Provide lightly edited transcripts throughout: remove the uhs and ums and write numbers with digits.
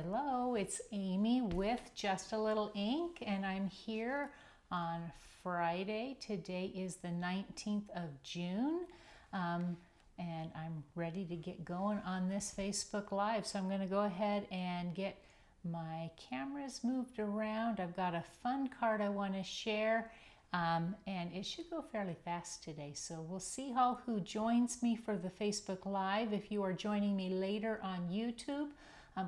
Hello, it's Amy with Just a Little Ink, and I'm here on Friday. Today is the 19th of June, and I'm ready to get going on this Facebook Live. So I'm going to go ahead and get my cameras moved around. I've got a fun card I want to share, and it should go fairly fast today. So we'll see who joins me for the Facebook Live. If you are joining me later on YouTube,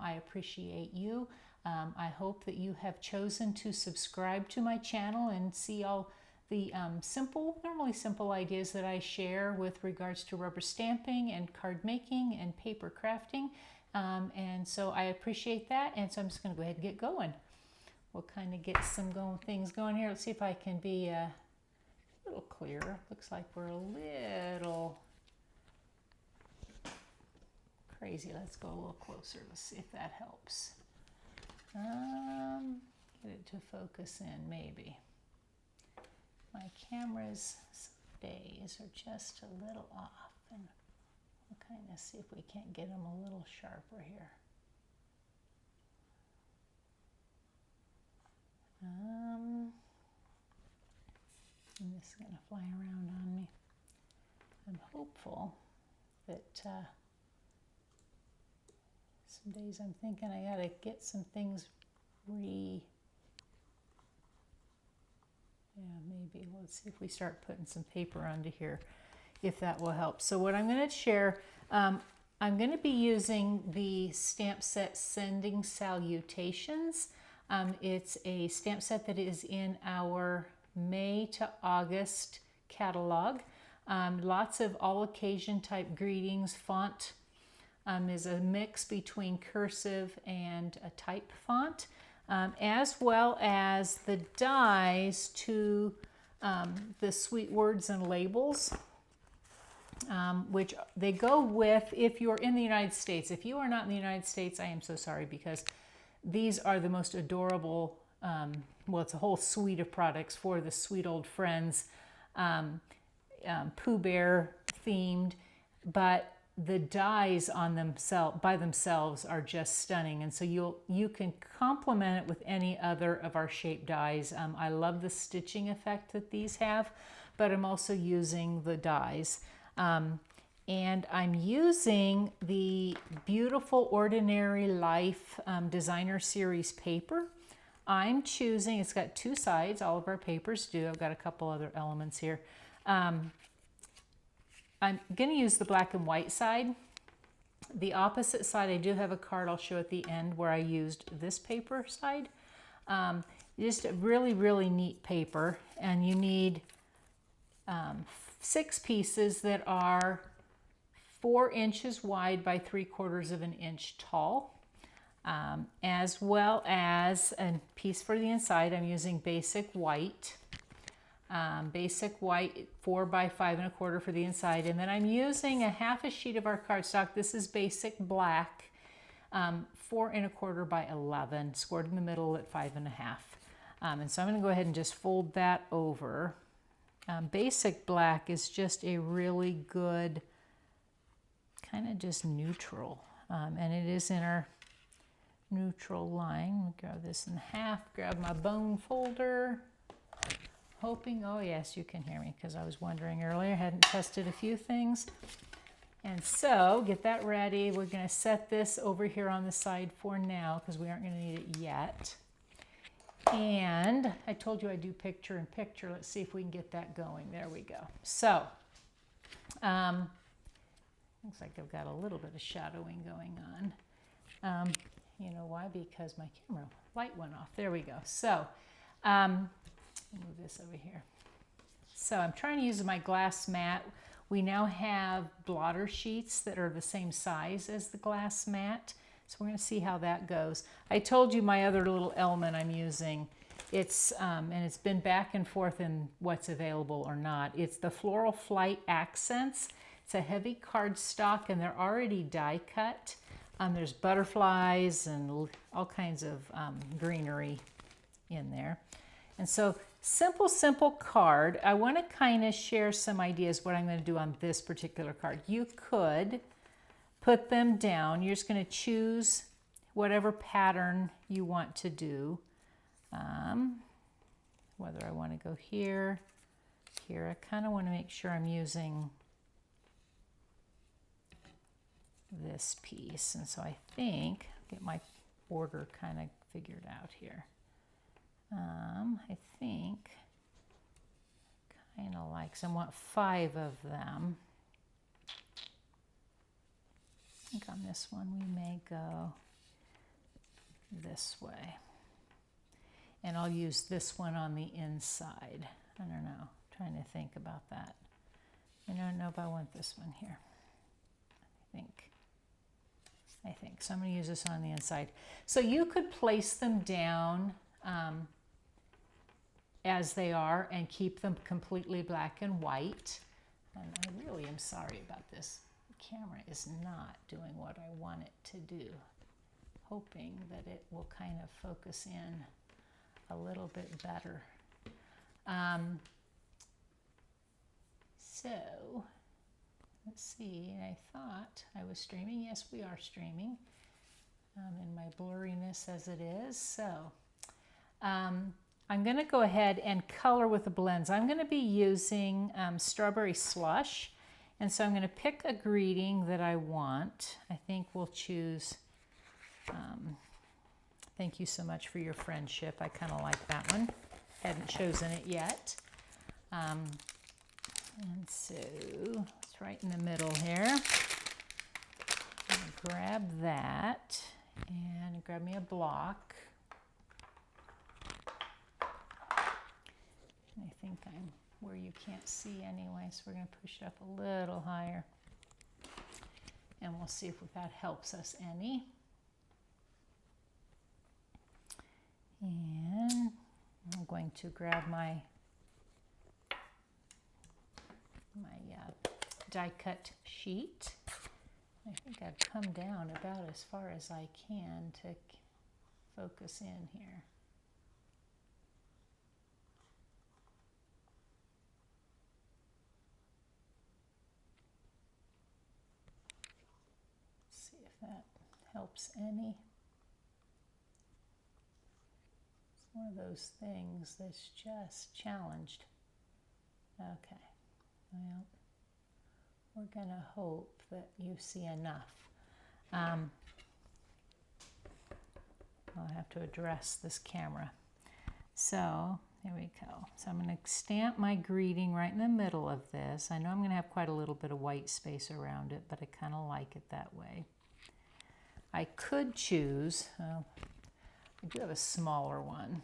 I appreciate you. I hope that you have chosen to subscribe to my channel and see all the normally simple ideas that I share with regards to rubber stamping and card making and paper crafting. And so I appreciate that. And so I'm just going to go ahead and get going. We'll kind of get some things going here. Let's see if I can be a little clearer. Looks like we're a little crazy. Let's go a little closer. Let's see if that helps. Get it to focus in, maybe. My cameras some days are just a little off, and we'll kind of see if we can't get them a little sharper here. And this is going to fly around on me. I'm hopeful that some days I'm thinking I got to get some things maybe. Let's see if we start putting some paper onto here, if that will help. So what I'm going to share, I'm going to be using the stamp set Sending Salutations. It's a stamp set that is in our May to August catalog. Lots of all occasion type greetings. Font is a mix between cursive and a type font, as well as the dies to the sweet words and labels, which they go with if you're in the United States. If you are not in the United States, I am so sorry, because these are the most adorable, well, it's a whole suite of products for the sweet old friends, Pooh Bear themed, but the dies on by themselves are just stunning, and so you can complement it with any other of our shape dies. I love the stitching effect that these have, but I'm also using the dies. And I'm using the beautiful Ordinary Life Designer Series paper. I'm choosing, it's got two sides, all of our papers do. I've got a couple other elements here. I'm going to use the black and white side. The opposite side, I do have a card I'll show at the end where I used this paper side. Just a really, really neat paper. And you need 6 pieces that are 4 inches wide by 3/4 of an inch tall, as well as a piece for the inside. I'm using basic white. Basic white 4 by 5 1/4 for the inside, and then I'm using a half a sheet of our cardstock. This is basic black, 4 1/4 by 11, scored in the middle at 5 1/2. And so I'm going to go ahead and just fold that over. Basic black is just a really good kind of just neutral, and it is in our neutral line. Grab this in half, grab my bone folder. Hoping, oh yes, you can hear me, because I was wondering earlier, I hadn't tested a few things. And so, get that ready. We're going to set this over here on the side for now, because we aren't going to need it yet. And I told you I do picture in picture. Let's see if we can get that going. There we go. So, looks like I've got a little bit of shadowing going on. You know why? Because my camera light went off. There we go. So, move this over here. So I'm trying to use my glass mat. We now have blotter sheets that are the same size as the glass mat. So we're going to see how that goes. I told you my other little element I'm using. It's and it's been back and forth in what's available or not. It's the Floral Flight Accents. It's a heavy cardstock, and they're already die cut. There's butterflies and all kinds of greenery in there. And so simple card. I want to kind of share some ideas what I'm going to do on this particular card. You could put them down. You're just going to choose whatever pattern you want to do. Whether I want to go here, here. I kind of want to make sure I'm using this piece. And so I think, get my order kind of figured out here. I think kind of like, so I want 5 of them. I think on this one we may go this way. And I'll use this one on the inside. I don't know, trying to think about that. I don't know if I want this one here. I think. So I'm going to use this on the inside. So you could place them down as they are and keep them completely black and white. And I really am sorry about this. The camera is not doing what I want it to do. Hoping that it will kind of focus in a little bit better. So let's see, I thought I was streaming. Yes, we are streaming in my blurriness as it is. So I'm going to go ahead and color with the blends. I'm going to be using Strawberry Slush. And so I'm going to pick a greeting that I want. I think we'll choose, thank you so much for your friendship. I kind of like that one. Hadn't chosen it yet. And so it's right in the middle here. I'm going to grab that and grab me a block. I think I'm where you can't see anyway, so we're going to push it up a little higher. And we'll see if that helps us any. And I'm going to grab my die cut sheet. I think I've come down about as far as I can to focus in here. Let's see if that helps any. It's one of those things that's just challenged. Okay, well, we're going to hope that you see enough. I'll have to address this camera. So here we go. So I'm going to stamp my greeting right in the middle of this. I know I'm going to have quite a little bit of white space around it, but I kind of like it that way. I could choose, I do have a smaller one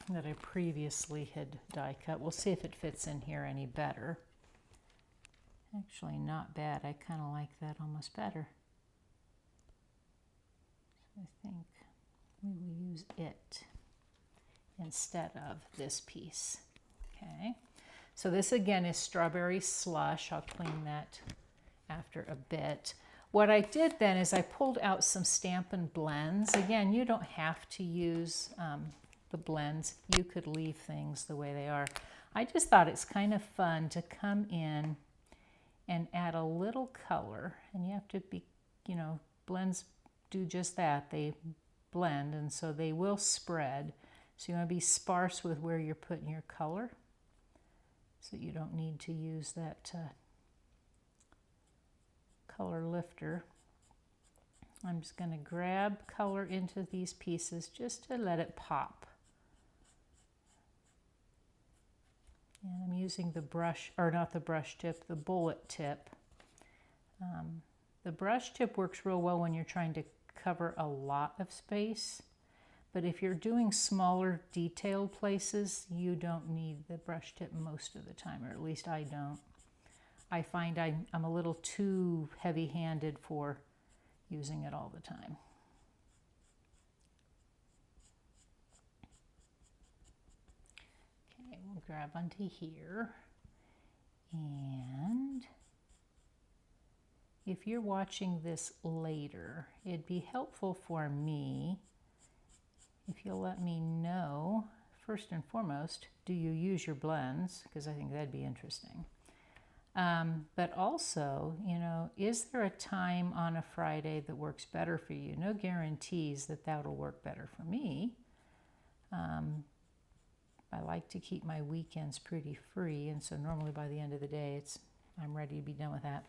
that I previously had die cut. We'll see if it fits in here any better. Actually not bad. I kind of like that almost better. So I think we will use it instead of this piece. Okay. So this again is Strawberry Slush. I'll clean that after a bit. What I did then is I pulled out some Stampin' blends. Again, you don't have to use the blends. You could leave things the way they are. I just thought it's kind of fun to come in and add a little color, and you have to be, you know, blends do just that. They blend, and so they will spread. So you want to be sparse with where you're putting your color, so you don't need to use that color lifter. I'm just going to grab color into these pieces just to let it pop. And I'm using the brush, or not the brush tip, the bullet tip. The brush tip works real well when you're trying to cover a lot of space. But if you're doing smaller detailed places, you don't need the brush tip most of the time, or at least I don't. I find I'm a little too heavy-handed for using it all the time. Okay, we'll grab onto here. And if you're watching this later, it'd be helpful for me if you'll let me know, first and foremost, do you use your blends? Because I think that'd be interesting. But also, you know, is there a time on a Friday that works better for you? No guarantees that that'll work better for me. I like to keep my weekends pretty free, and so normally by the end of the day, I'm ready to be done with that.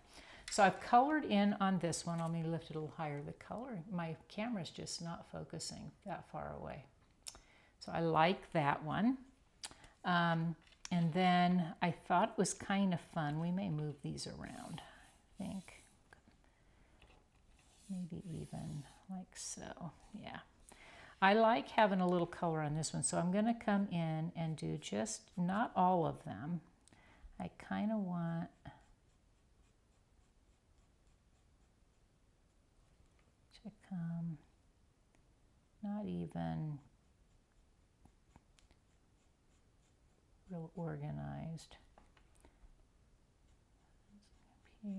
So I've colored in on this one. Let me lift it a little higher. The color, my camera's just not focusing that far away. So I like that one. And then I thought it was kind of fun. We may move these around, I think. Maybe even like so, yeah. I like having a little color on this one, so I'm going to come in and do just, not all of them. I kind of want to come, not even real organized. Up here.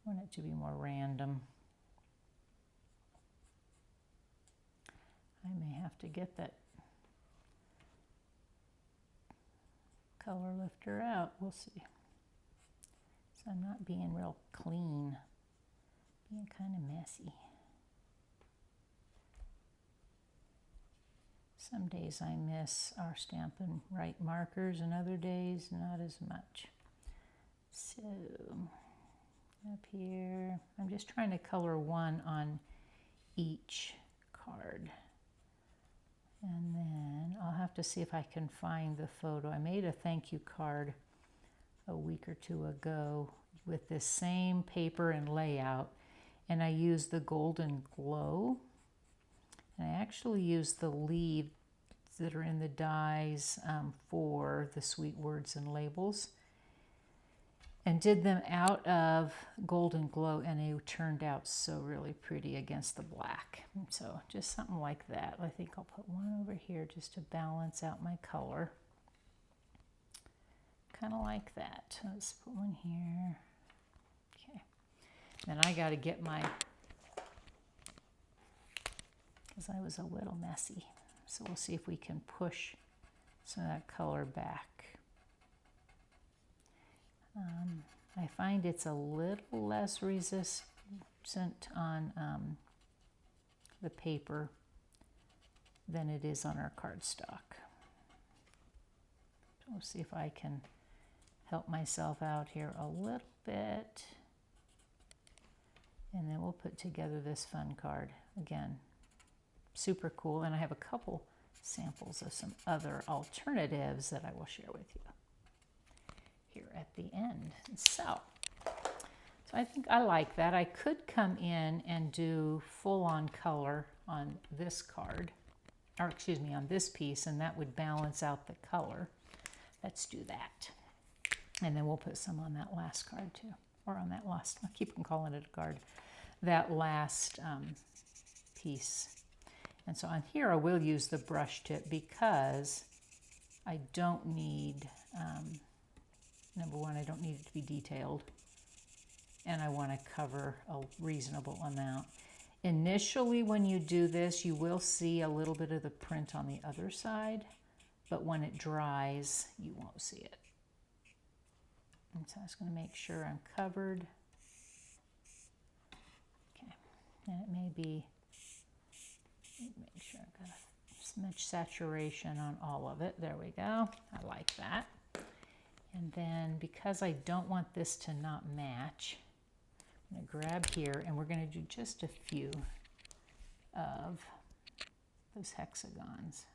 I want it to be more random. I may have to get that color lifter out. We'll see. So I'm not being real clean, being kind of messy. Some days I miss our Stampin' Right markers, and other days not as much. So up here, I'm just trying to color one on each card. And then I'll have to see if I can find the photo. I made a thank you card a week or two ago with this same paper and layout, and I used the Golden Glow, and I actually used the leaves that are in the dies for the sweet words and labels, and did them out of Golden Glow, and they turned out so really pretty against the black. So just something like that. I think I'll put one over here just to balance out my color. Kind of like that. Let's put one here. Okay. Then I got to get my, because I was a little messy. So we'll see if we can push some of that color back. I find it's a little less resistant on the paper than it is on our cardstock. So we'll see if I can help myself out here a little bit. And then we'll put together this fun card. Again, super cool. And I have a couple samples of some other alternatives that I will share with you here at the end. So I think I like that. I could come in and do full-on color on this card, or excuse me, on this piece, and that would balance out the color. Let's do that. And then we'll put some on that last card too, or on that last, I keep on calling it a card, that last piece. And so on here I will use the brush tip because I don't need, number one, I don't need it to be detailed, and I want to cover a reasonable amount. Initially, when you do this, you will see a little bit of the print on the other side, but when it dries, you won't see it. And so I'm just going to make sure I'm covered. Okay, and it may be, make sure I've got as much saturation on all of it. There we go. I like that. And then because I don't want this to not match, I'm going to grab here and we're going to do just a few of those hexagons.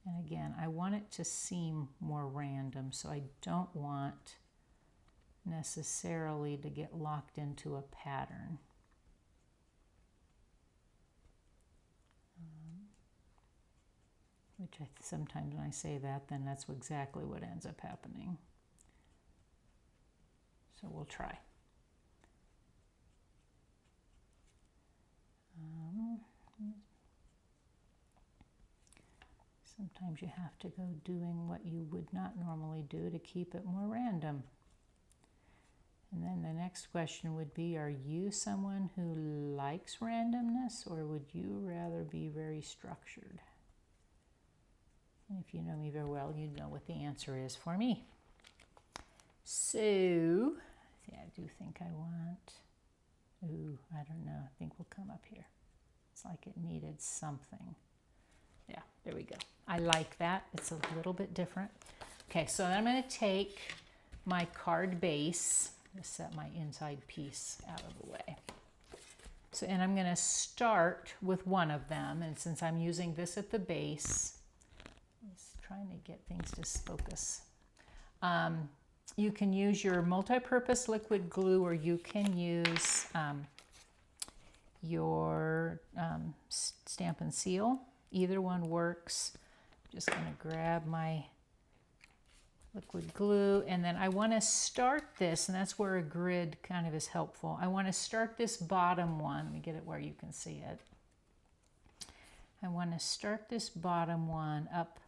And again, I want it to seem more random, so I don't want necessarily to get locked into a pattern. Which sometimes when I say that, then that's exactly what ends up happening. So we'll try. Sometimes you have to go doing what you would not normally do to keep it more random. And then the next question would be, are you someone who likes randomness, or would you rather be very structured? And if you know me very well, you know what the answer is for me. So, see, I do think I want, ooh, I don't know, I think we'll come up here. It's like it needed something. Yeah, there we go. I like that. It's a little bit different. Okay, so then I'm going to take my card base, set my inside piece out of the way. So, and I'm going to start with one of them, and since I'm using this at the base, I'm just trying to get things to focus. You can use your multi-purpose liquid glue, or you can use your Stampin' Seal. Either one works. I'm just going to grab my liquid glue, and then I want to start this, and that's where a grid kind of is helpful. I want to start this bottom one. Let me get it where you can see it. I want to start this bottom one up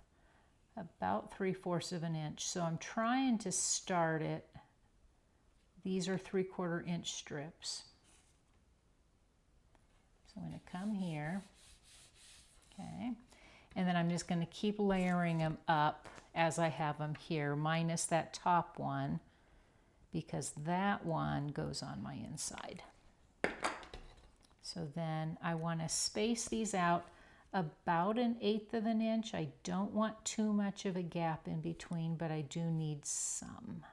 about 3/4 of an inch. So I'm trying to start it. These are 3/4 inch strips. So I'm going to come here. Okay. And then I'm just going to keep layering them up as I have them here, minus that top one, because that one goes on my inside. So then I want to space these out about 1/8 of an inch. I don't want too much of a gap in between, but I do need some.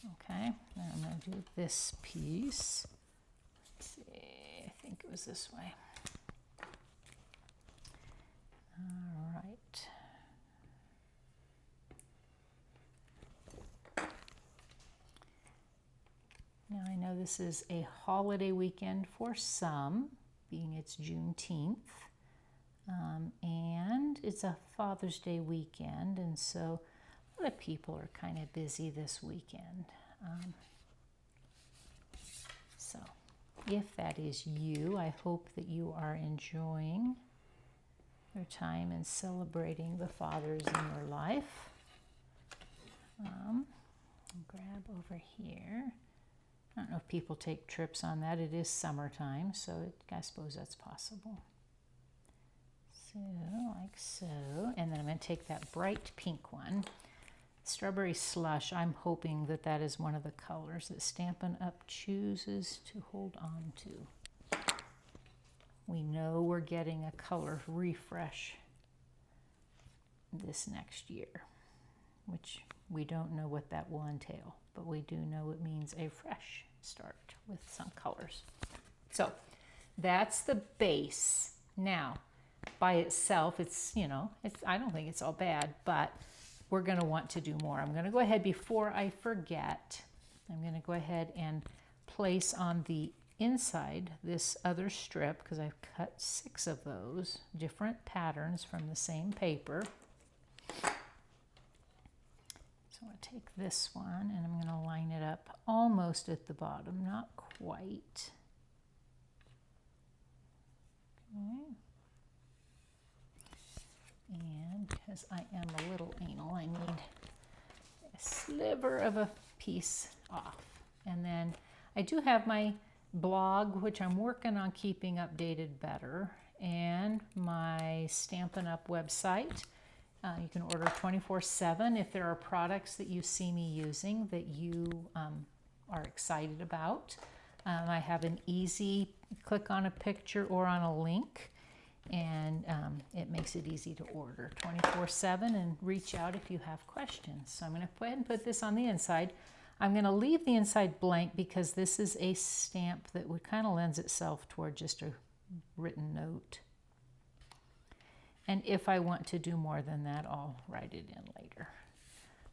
Okay, then I'm going to do this piece. Let's see, I think it was this way. All right. Now I know this is a holiday weekend for some, being it's Juneteenth, and it's a Father's Day weekend, and so a lot of people are kind of busy this weekend. So if that is you, I hope that you are enjoying your time and celebrating the fathers in your life. Grab over here. I don't know if people take trips on that. It is summertime, so I suppose that's possible. So, like so. And then I'm going to take that bright pink one. Strawberry Slush, I'm hoping that that is one of the colors that Stampin' Up! Chooses to hold on to. We know we're getting a color refresh this next year, which we don't know what that will entail, but we do know it means a fresh start with some colors. So that's the base. Now, by itself, it's, you know, I don't think it's all bad, but we're going to want to do more. I'm going to go ahead, before I forget, I'm going to go ahead and place on the inside this other strip, because I've cut 6 of those different patterns from the same paper. So I'm going to take this one and I'm going to line it up almost at the bottom, not quite. Okay. And because I am a little anal, I need a sliver of a piece off. And then I do have my blog, which I'm working on keeping updated better, and my Stampin' Up! Website. You can order 24/7 if there are products that you see me using that you are excited about. I have an easy click on a picture or on a link, and it makes it easy to order 24/7 and reach out if you have questions. So I'm going to go ahead and put this on the inside. I'm going to leave the inside blank because this is a stamp that would kind of lends itself toward just a written note. And if I want to do more than that, I'll write it in later.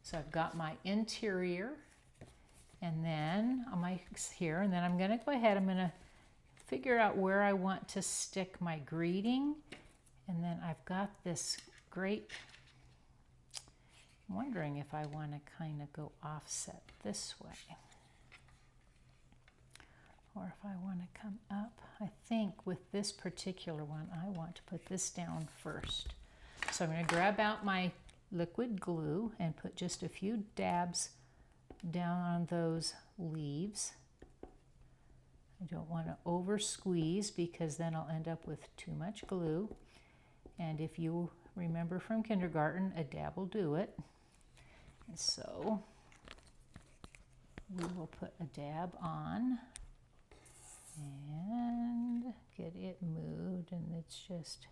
So I've got my interior, and then on my here, and then I'm going to go ahead, I'm going to figure out where I want to stick my greeting. And then I've got this great, I'm wondering if I want to kind of go offset this way, or if I want to come up. I think with this particular one, I want to put this down first. So I'm going to grab out my liquid glue and put just a few dabs down on those leaves. I don't want to over squeeze because then I'll end up with too much glue. And if you remember from kindergarten, a dab will do it. And so we will put a dab on and get it moved, and it's just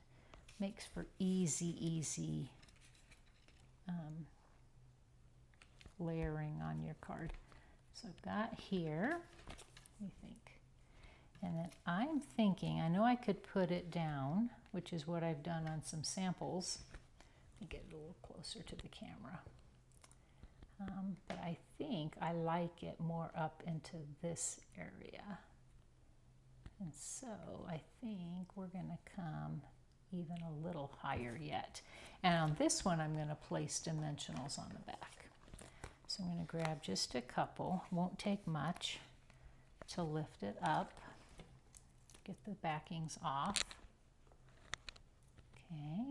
makes for easy layering on your card. So I've got here, what do you think? And then I'm thinking, I know I could put it down, which is what I've done on some samples. Let me get it a little closer to the camera. But I think I like it more up into this area. And so I think we're going to come even a little higher yet. And on this one, I'm going to place dimensionals on the back. So I'm going to grab just a couple, won't take much, to lift it up. Get the backings off. Okay.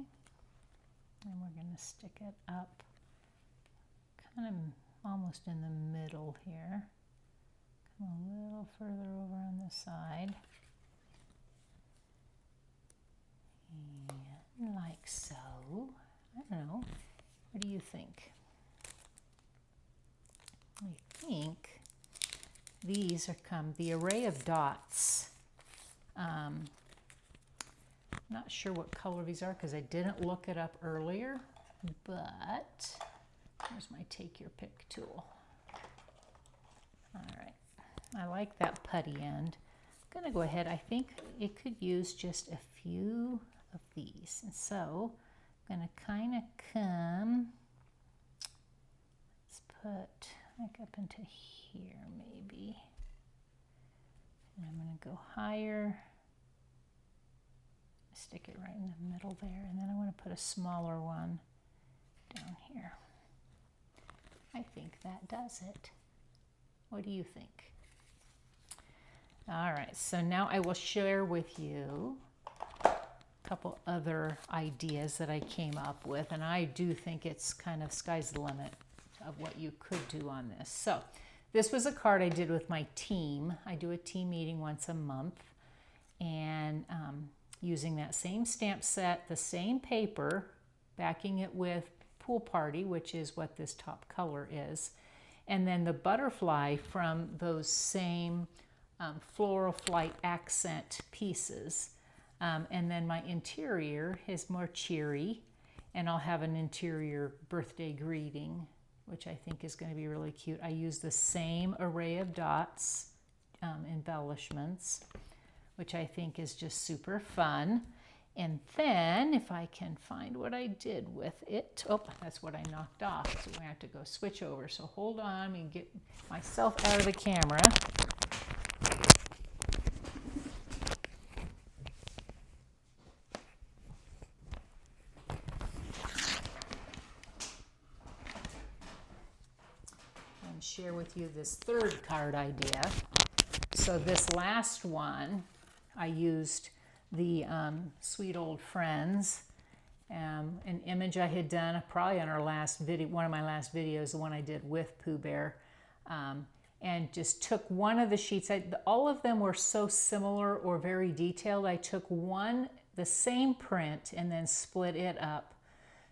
And we're going to stick it up kind of almost in the middle here. Come a little further over on this side. And like so. I don't know. What do you think? I think these are the array of dots. Not sure what color these are because I didn't look it up earlier, but here's my take your pick tool. All right, I like that putty end. I'm gonna go ahead, I think it could use just a few of these. And so I'm gonna kind of come, let's put like up into here maybe. And I'm gonna go higher. Stick it right in the middle there, and then I want to put a smaller one down here. I think that does it. What do you think? All right, so now I will share with you a couple other ideas that I came up with, and I do think it's kind of sky's the limit of what you could do on this. So this was a card I did with my team. I do a team meeting once a month, and using that same stamp set, the same paper, backing it with Pool Party, which is what this top color is, and then the butterfly from those same floral flight accent pieces. And then my interior is more cheery, and I'll have an interior birthday greeting, which I think is going to be really cute. I use the same array of dots, embellishments, which I think is just super fun. And then if I can find what I did with it, oh, that's what I knocked off. So we have to go switch over. So hold on, and get myself out of the camera. And share with you this third card idea. So this last one, I used the Sweet Old Friends, an image I had done probably on our last video, one of my last videos, the one I did with Pooh Bear, and just took one of the sheets. All of them were so similar or very detailed. I took one, the same print, and then split it up.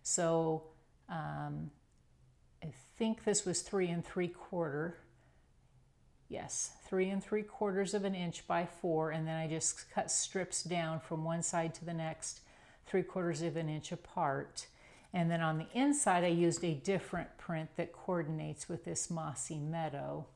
So I think this was 3 3/4. Yes, 3 3/4 of an inch by 4, and then I just cut strips down from one side to the next, 3/4 of an inch apart. And then on the inside, I used a different print that coordinates with this mossy meadow.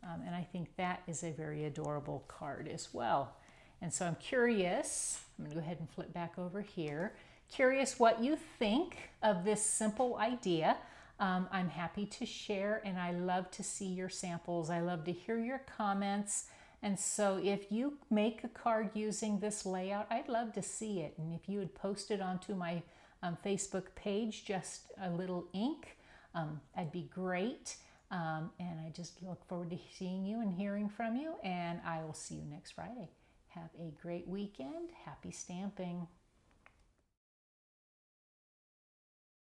And I think that is a very adorable card as well. And so I'm curious, I'm gonna go ahead and flip back over here. Curious what you think of this simple idea. I'm happy to share, and I love to see your samples. I love to hear your comments. And so if you make a card using this layout, I'd love to see it. And if you would post it onto my Facebook page, just a little ink, that'd be great. And I just look forward to seeing you and hearing from you. And I will see you next Friday. Have a great weekend. Happy stamping.